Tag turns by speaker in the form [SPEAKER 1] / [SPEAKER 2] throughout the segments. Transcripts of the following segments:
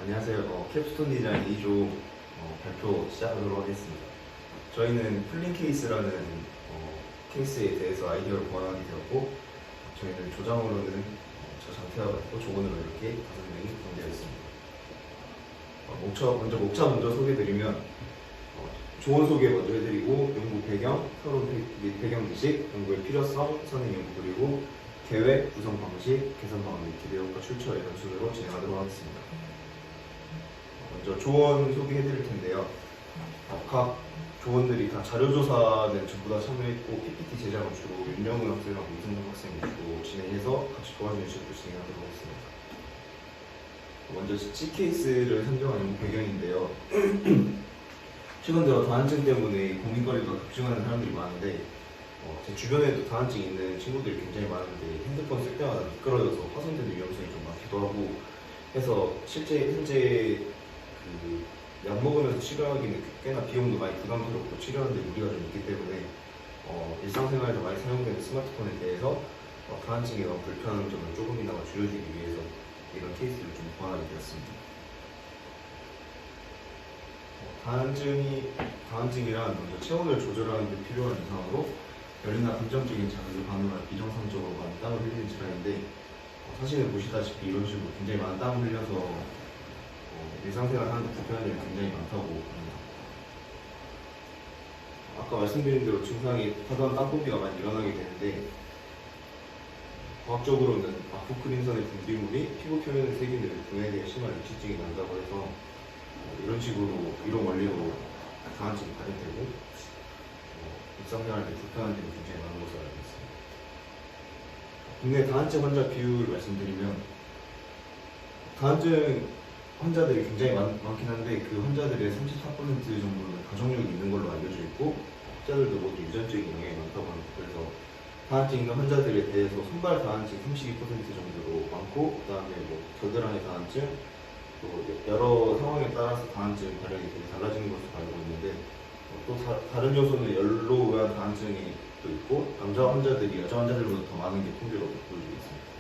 [SPEAKER 1] 안녕하세요. 캡스톤 디자인 2조 발표 시작하도록 하겠습니다. 저희는 풀링 케이스라는 케이스에 대해서 아이디어를 고안하게 되었고, 저희는 조장으로는 저 장태와 같고 조건으로 이렇게 5명이 구성되어 있습니다. 목차 먼저 소개해드리면 조언 소개 먼저 해드리고, 연구 배경, 서론 및 배경 지식, 연구의 필요성, 선행 연구, 그리고 계획, 구성 방식, 개선 방안 및 기대 효과 출처 이런 순으로 진행하도록 하겠습니다. 먼저 조언 소개해드릴 텐데요. 각 조언들이 다 자료조사는 전부 다 참여했고, PPT 제작은 주로 윤영훈 학생하고 이승정 학생이 주로 진행해서 같이 도와주는 식으로 진행하도록 하겠습니다. 먼저 C 케이스를 선정한 연구 배경인데요. 최근 들어 다한증 때문에 고민거리가 급증하는 사람들이 많은데, 제 주변에도 다한증 있는 친구들이 굉장히 많은데, 핸드폰 쓸 때마다 미끄러져서 파손되는 위험성이 좀 많기도 하고 해서 현재 약 먹으면서 치료하기는 꽤나 비용도 많이 부담스럽고 치료하는데 무리가 좀 있기 때문에 일상생활에서 많이 사용되는 스마트폰에 대해서 다한증에 대한 불편한 점을 조금이나마 줄여주기 위해서 이런 케이스를 좀 고안하게 되었습니다. 다한증이란 먼저 체온을 조절하는 데 필요한 이상으로 열이나 감정적인 자극을 반응할 비정상적으로 많은 땀을 흘리는 질환인데, 사진을 보시다시피 이런 식으로 굉장히 많은 땀을 흘려서 일상생활 하는데 불편한 점이 굉장히 많다고 합니다. 아까 말씀드린 대로 증상이 타다한 땀분비가 많이 일어나게 되는데, 과학적으로는 아포크린산의 분비물이 피부 표면의 세균을 분해에 심한 유치증이 난다고 해서 이런 원리로 다한증이 발현되고 일상생활 때 불편한 점이 굉장히 많은 것으로 알고 있습니다. 국내 다한증 환자 비율 말씀드리면, 다한증 환자들이 굉장히 많긴 한데 그 환자들의 34% 정도는 가족력이 있는 걸로 알려져 있고, 환자들도 모두 유전적인 영향이 많다고 합니다. 그래서 다한증 있는 환자들에 대해서 손발 다한증 32% 정도로 많고, 그 다음에 겨드랑이 다한증, 또 여러 상황에 따라서 다한증 발현이 되게 달라지는 것으로 알고 있는데, 또 다른 요소는 열로 의한 다한증이 또 있고, 남자 환자들이 여자 환자들보다 더 많은 게 통계로 보여지고 있습니다.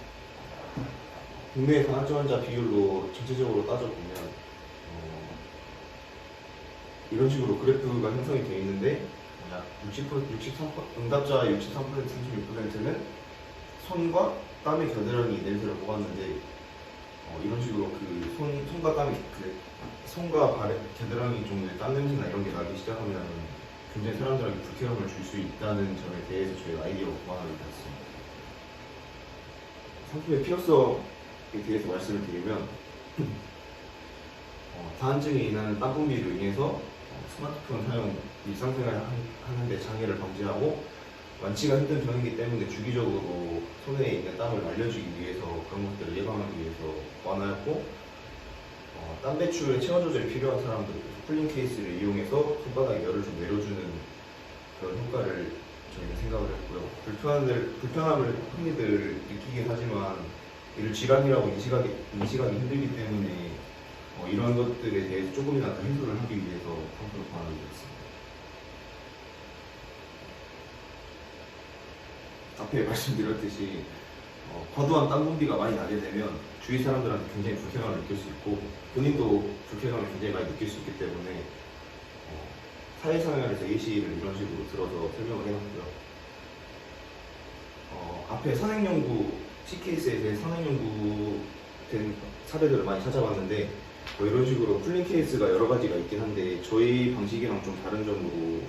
[SPEAKER 1] 국내 다한증 환자 비율로 전체적으로 따져보면 이런 식으로 그래프가 형성이 되어 있는데, 약 63%, 응답자 63%, 36%는 손과 땀의 겨드랑이 냄새를 뽑았는데, 이런 식으로 손과 땀이 손과 겨드랑이 정도의 땀 냄새나 이런 게 나기 시작하면 굉장히 사람들에게 불쾌감을 줄 수 있다는 점에 대해서 저희가 아이디어로 고안하게 되었습니다. 상품의 필요성에 대해서 말씀을 드리면, 다한증에 인하는 땀 분비로 인해서 스마트폰 사용, 일상생활 하는데 장애를 방지하고, 완치가 힘든 병이기 때문에 주기적으로 손에 있는 땀을 말려주기 위해서 그런 것들을 예방하기 위해서 고안하였고, 땀 배출에 체온 조절이 필요한 사람들, 풀링 케이스를 이용해서 손바닥에 열을 좀 내려주는 그런 효과를 저희가 생각을 했고요. 불편함을 흔히들 느끼긴 하지만 이를 질환이라고 인식하기 힘들기 때문에 이런 것들에 대해서 조금이나마 해소를 하기 위해서 상품을 고안하게 되었습니다. 앞에 말씀드렸듯이 과도한 땀 분비가 많이 나게 되면 주위 사람들한테 굉장히 불쾌감을 느낄 수 있고, 본인도 불쾌감을 굉장히 많이 느낄 수 있기 때문에 사회생활에서 예시를 이런 식으로 들어서 설명을 해놨고요. 앞에 선행연구, C케이스에 대해 선행연구된 사례들을 많이 찾아봤는데, 이런 식으로 풀링 케이스가 여러 가지가 있긴 한데, 저희 방식이랑 좀 다른 점으로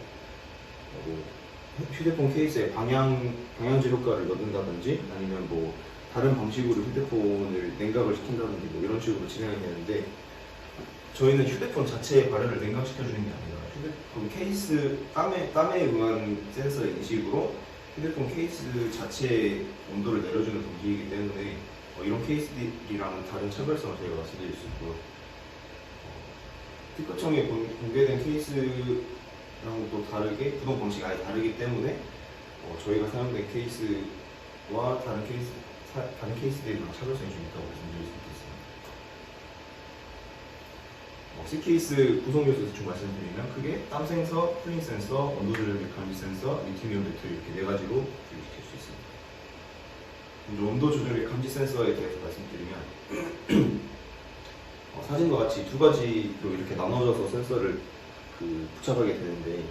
[SPEAKER 1] 휴대폰 케이스에 방향제 효과를 넣는다든지, 아니면 다른 방식으로 휴대폰을 냉각을 시킨다든지 이런 식으로 진행이 되는데, 저희는 휴대폰 자체의 발열을 냉각시켜주는 게 아니라 휴대폰 케이스 땀에 의한 센서 인식으로 휴대폰 케이스 자체의 온도를 내려주는 방식이기 때문에 이런 케이스들이랑은 다른 차별성을 저희가 말씀드릴 수 있고요. 특허청에 공개된 케이스랑 또 다르게 구동 방식이 아예 다르기 때문에 저희가 사용된 케이스와 다른 케이스들이랑 차별성이 좀 있다고 말씀드릴 수 있겠습니다. C케이스 구성 요소 대충 말씀드리면 크게 땀 센서, 풀링 센서, 온도 조절 및 감지 센서, 리튬이온 배터리 이렇게 4가지로 분류시킬 수 있습니다. 먼저 온도 조절 및 감지 센서에 대해서 말씀드리면 사진과 같이 두 가지로 이렇게 나눠져서 센서를 부착하게 되는데,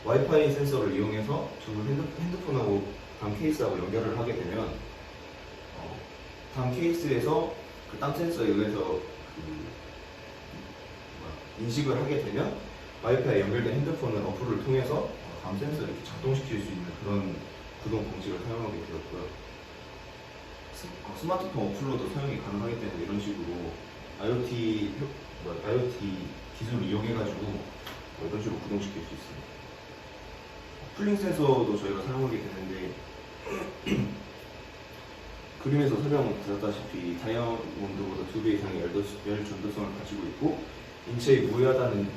[SPEAKER 1] 와이파이 센서를 이용해서 전부 핸드폰하고 단 케이스하고 연결을 하게 되면 단 케이스에서 그 땀 센서에 의해서 인식을 하게 되면 와이파이에 연결된 핸드폰은 어플을 통해서 땀 센서를 이렇게 작동시킬 수 있는 그런 구동 방식을 사용하게 되었고요. 스마트폰 어플로도 사용이 가능하기 때문에 이런 식으로 IoT 기술을 이용해가지고 이런 식으로 구동시킬 수 있습니다. 쿨링 센서도 저희가 사용하게 되는데 그림에서 설명드렸다시피 다이아몬드보다 2배 이상의 열 전도성을 가지고 있고 인체에 무해하다는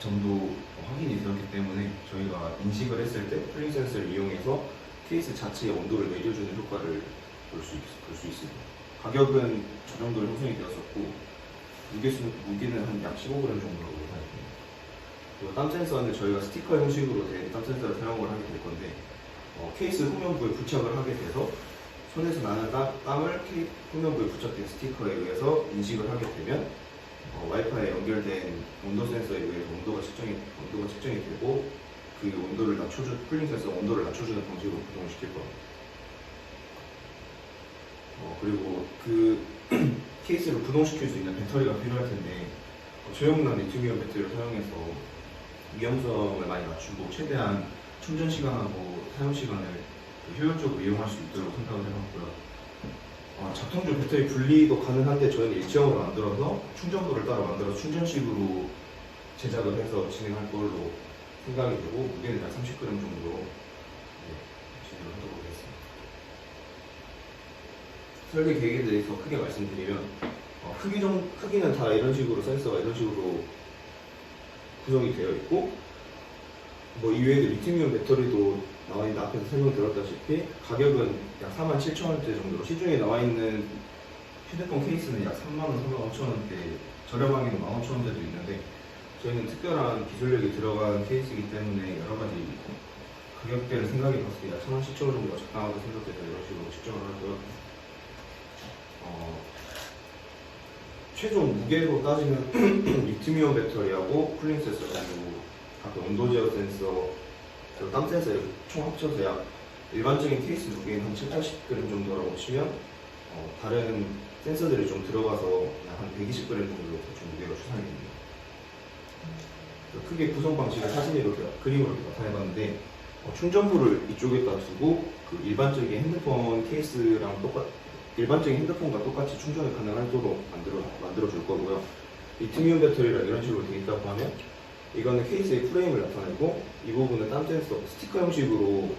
[SPEAKER 1] 점도 확인이 되었기 때문에 저희가 인식을 했을 때 쿨링 센서를 이용해서 케이스 자체의 온도를 내려주는 효과를 볼 수 있습니다. 가격은 저 정도로 형성이 되었었고 무게는 한 약 15g 정도라고 생각합니다. 그리고 땀 센서는 저희가 스티커 형식으로 된 땀 센서를 사용을 하게 될 건데 케이스 후면부에 부착을 하게 돼서 손에서 나는 땀을 후면부에 부착된 스티커에 의해서 인식을 하게 되면 와이파이에 연결된 온도 센서에 의해서 온도가 측정이 되고 그 온도를 쿨링 센서 온도를 낮춰주는 방식으로 구동을 시킬 겁니다. 그리고 그 케이스를 구동시킬 수 있는 배터리가 필요할 텐데 저용량 리튬이온 배터리를 사용해서 위험성을 많이 낮추고 최대한 충전 시간하고 사용 시간을 효율적으로 이용할 수 있도록 생각을 해봤고요. 작동줄 배터리 분리도 가능한데 저희는 일체형으로 만들어서 충전구를 따로 만들어서 충전식으로 제작을 해서 진행할 걸로 생각이 되고 무게는 약 30g 정도 진행을 하도록 하겠습니다. 설계 계획에 대해서 크게 말씀드리면 크기는 다 이런 식으로 센서가 이런 식으로 구성이 되어 있고 이외에도 리튬이온 배터리도 나와 있는데 앞에서 설명드렸다시피 가격은 약 47,000원대 정도로 시중에 나와 있는 휴대폰 케이스는 약 30,000원, 35,000원대 저렴하게는 15,000원대도 있는데 저희는 특별한 기술력이 들어간 케이스이기 때문에 여러 가지 가격대를 생각해 봤을 때 약 17,000원 정도가 적당하다고 생각돼서 이런 식으로 측정을 하고요. 최종 무게로 따지면 리튬이온 배터리하고 쿨링 센서 그리고 아까 온도 제어 센서 그리고 땀 센서 이렇게 총 합쳐서 약 일반적인 케이스 무게는 한 780g 정도라고 치면 다른 센서들이 좀 들어가서 약 한 120g 정도 대충 무게가 추산이 됩니다. 크게 구성 방식을 사진에 이렇게 그림으로 이렇게 나타내봤는데 충전부를 이쪽에다 두고 그 일반적인 핸드폰과 똑같이 충전이 가능하도록 만들어줄 거고요. 리튬이온 배터리랑 이런 식으로 되어 있다고 하면 이거는 케이스의 프레임을 나타내고 이 부분은 땀 센서 스티커 형식으로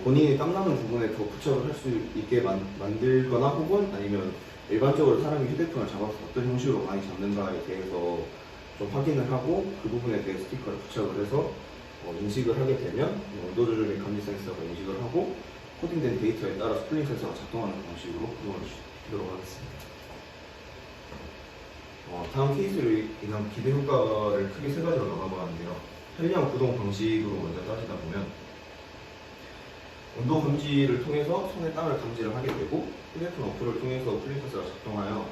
[SPEAKER 1] 본인이 땀나는 부분에 더 부착을 할 수 있게 만들거나 혹은 아니면 일반적으로 사람이 휴대폰을 잡아서 어떤 형식으로 많이 잡는가에 대해서 좀 확인을 하고 그 부분에 대해 스티커를 부착을 해서 인식을 하게 되면 온도 조절 및 감지 센서가 인식을 하고 코딩된 데이터에 따라 쿨링 센서가 작동하는 방식으로 구동을 시키도록 하겠습니다. 다음 케이스로 인한 기대 효과를 크게 세 가지로 나눠봤는데요. 편리한 구동 방식으로 먼저 따지다 보면 온도 감지를 통해서 손에 땀을 감지를 하게 되고 휴대폰 어플을 통해서 쿨링 센서가 작동하여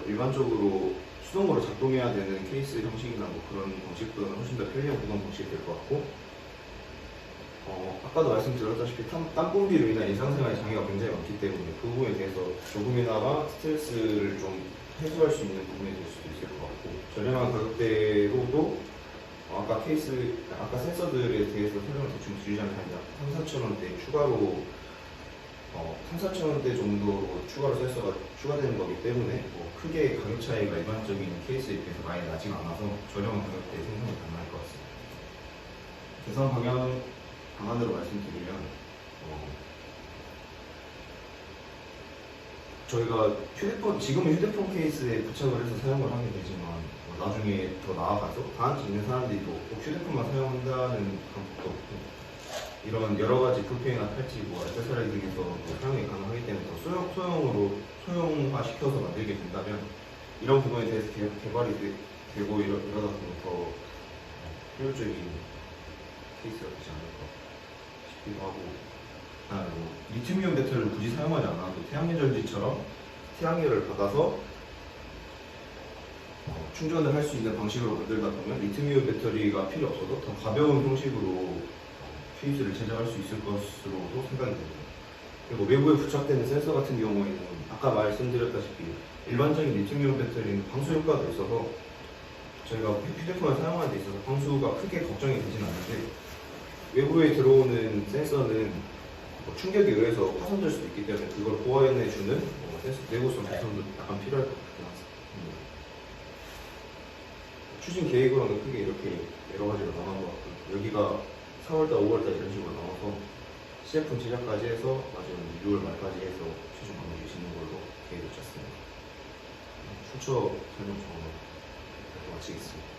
[SPEAKER 1] 일반적으로 수동으로 작동해야 되는 케이스 형식이나 그런 방식보다는 훨씬 더 편리한 구동 방식이 될 것 같고 아까도 말씀드렸다시피 땀 분비로 인한 일상생활에 장애가 굉장히 많기 때문에 그 부분에 대해서 조금이나마 스트레스를 좀 해소할 수 있는 부분이 될 수도 있을 것 같고 저렴한 가격대로도 아까 센서들에 대해서 설명을 대충 드리자면 약 3,4,000원대 추가로 3,4,000원대 정도로 추가로 센서가 추가되는 거기 때문에 크게 가격 차이가 일반적인 케이스에 비해서 많이 나지가 않아서 저렴한 가격대에 생산이 가능할 것 같습니다. 개선 방안으로 말씀드리면 저희가 지금은 휴대폰 케이스에 부착을 해서 사용을 하게 되지만 나중에 더 나아가서 다한테 있는 사람들이 꼭 휴대폰만 사용한다는 방법도 없고 이런 여러 가지 불펜이나 팔찌, 액세서리 등에서 사용이 가능하기 때문에 더 소형화시켜서 만들게 된다면 이런 부분에 대해서 개발이 되고 이러다 보면 더 효율적인 케이스가 되지 않을까 싶기도 하고 리튬이온 배터리를 굳이 사용하지 않아도 태양열 전지처럼 태양열을 받아서 충전을 할 수 있는 방식으로 만들다 보면 리튬이온 배터리가 필요 없어도 더 가벼운 형식으로 퓨즈를 제작할 수 있을 것으로도 생각이 됩니다. 그리고 외부에 부착되는 센서 같은 경우에는 아까 말씀드렸다시피 일반적인 리튬이온 배터리는 방수 효과도 있어서 저희가 휴대폰을 사용하는 데 있어서 방수가 크게 걱정이 되진 않는데 외부에 들어오는 센서는 충격에 의해서 파손될 수도 있기 때문에 그걸 보완해주는 센서 내구성 개선도 약간 필요할 것 같습니다. 추진 계획으로는 크게 이렇게 여러 가지로 나간 것 같고 여기가 4월달, 5월달 이런 식으로 나와서 시제품 제작까지 해서 마지막 6월 말까지 해서 최종 마무리 짓는 걸로 계획을 짰습니다. 출처 설명 정도 마치겠습니다.